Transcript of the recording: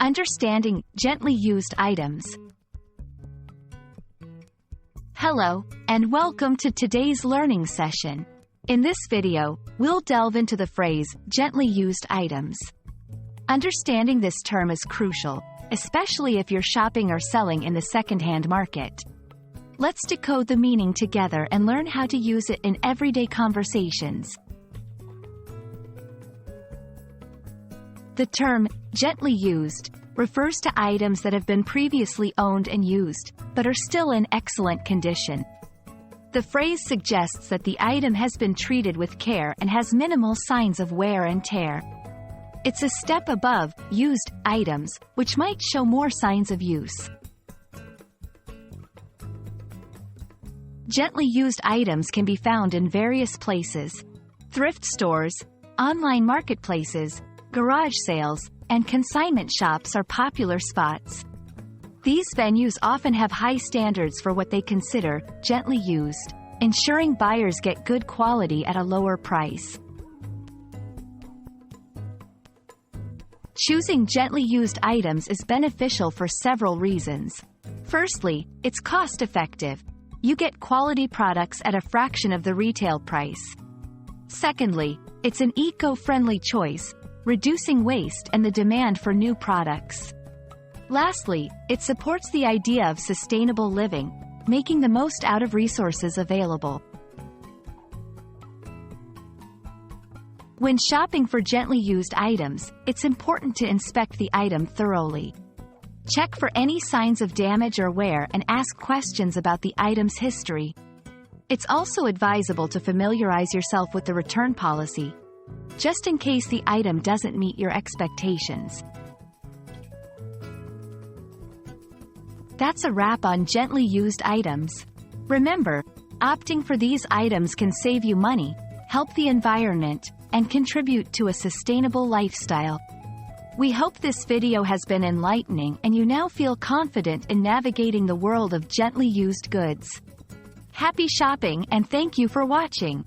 Understanding Gently Used Items. Hello, and welcome to today's learning session. In this video, we'll delve into the phrase, gently used items. Understanding this term is crucial, especially if you're shopping or selling in the secondhand market. Let's decode the meaning together and learn how to use it in everyday conversations. The term, gently used, refers to items that have been previously owned and used, but are still in excellent condition. The phrase suggests that the item has been treated with care and has minimal signs of wear and tear. It's a step above used items, which might show more signs of use. Gently used items can be found in various places. Thrift stores, online marketplaces, garage sales, and consignment shops are popular spots. These venues often have high standards for what they consider gently used, ensuring buyers get good quality at a lower price. Choosing gently used items is beneficial for several reasons. Firstly, it's cost-effective. You get quality products at a fraction of the retail price. Secondly, it's an eco-friendly choice, reducing waste and the demand for new products. Lastly, it supports the idea of sustainable living, making the most out of resources available. When shopping for gently used items, it's important to inspect the item thoroughly. Check for any signs of damage or wear and ask questions about the item's history. It's also advisable to familiarize yourself with the return policy, just in case the item doesn't meet your expectations. That's a wrap on gently used items. Remember, opting for these items can save you money, help the environment, and contribute to a sustainable lifestyle. We hope this video has been enlightening and you now feel confident in navigating the world of gently used goods. Happy shopping and thank you for watching.